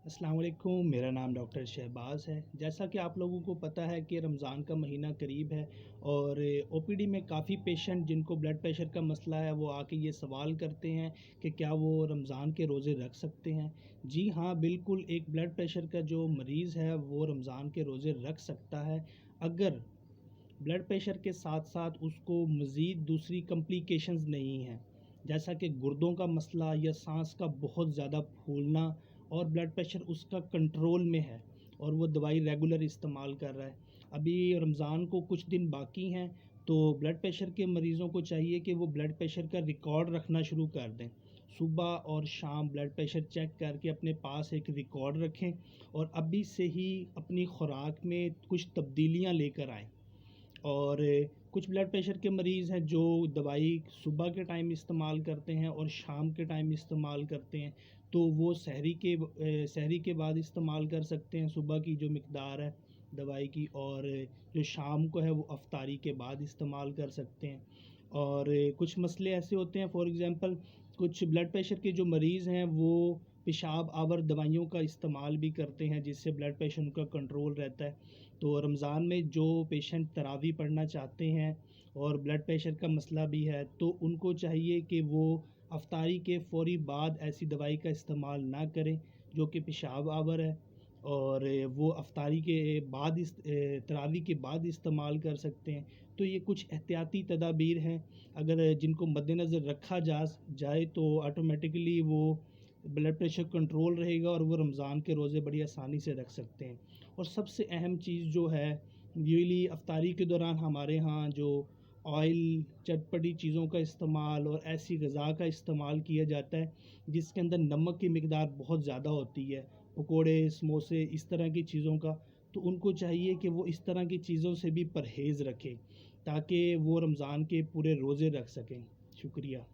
अस्सलाम वालेकुम। मेरा नाम डॉक्टर शहबाज है। जैसा कि आप लोगों को पता है कि रमज़ान का महीना करीब है और ओपीडी में काफ़ी पेशेंट जिनको ब्लड प्रेशर का मसला है वो आके ये सवाल करते हैं कि क्या वो रमज़ान के रोज़े रख सकते हैं। जी हाँ, बिल्कुल एक ब्लड प्रेशर का जो मरीज़ है वो रमज़ान के रोज़े रख सकता है, अगर ब्लड प्रेशर के साथ साथ उसको मज़ीद दूसरी कॉम्प्लिकेशंस नहीं हैं, जैसा कि गुर्दों का मसला या सांस का बहुत ज़्यादा फूलना और ब्लड प्रेशर उसका कंट्रोल में है और वो दवाई रेगुलर इस्तेमाल कर रहा है। अभी रमज़ान को कुछ दिन बाकी हैं, तो ब्लड प्रेशर के मरीज़ों को चाहिए कि वो ब्लड प्रेशर का रिकॉर्ड रखना शुरू कर दें। सुबह और शाम ब्लड प्रेशर चेक करके अपने पास एक रिकॉर्ड रखें और अभी से ही अपनी खुराक में कुछ तब्दीलियां लेकर आएँ। और कुछ ब्लड प्रेशर के मरीज़ हैं जो दवाई सुबह के टाइम इस्तेमाल करते हैं और शाम के टाइम इस्तेमाल करते हैं, तो वो सहरी के बाद इस्तेमाल कर सकते हैं सुबह की जो मिक़दार है दवाई की, और जो शाम को है वो अफ्तारी के बाद इस्तेमाल कर सकते हैं। और कुछ मसले ऐसे होते हैं, फॉर एग्ज़ाम्पल कुछ ब्लड प्रेशर के जो मरीज़ हैं वो पेशाब आवर दवाइयों का इस्तेमाल भी करते हैं जिससे ब्लड प्रेशर उनका कंट्रोल रहता है। तो रमज़ान में जो पेशेंट तरावी पढ़ना चाहते हैं और ब्लड प्रेशर का मसला भी है, तो उनको चाहिए कि वो अफ्तारी के फ़ौरी बाद ऐसी दवाई का इस्तेमाल ना करें जो कि पेशाब आवर है, और वो अफ्तारी के बाद तरावी के बाद इस्तेमाल कर सकते हैं। तो ये कुछ एहतियाती तदाबीर हैं, अगर जिनको मद्देनज़र रखा जाए तो ऑटोमेटिकली वो ब्लड प्रेशर कंट्रोल रहेगा और वो रमज़ान के रोज़े बड़ी आसानी से रख सकते हैं। और सबसे अहम चीज़ जो है, यूजुअली अफ्तारी के दौरान हमारे यहाँ जो ऑयल, चटपटी चीज़ों का इस्तेमाल और ऐसी ग़िज़ा का इस्तेमाल किया जाता है जिसके अंदर नमक की मिक़दार बहुत ज़्यादा होती है, पकोड़े, समोसे, इस तरह की चीज़ों का, तो उनको चाहिए कि वो इस तरह की चीज़ों से भी परहेज़ रखें ताकि वो रमज़ान के पूरे रोज़े रख सकें। शुक्रिया।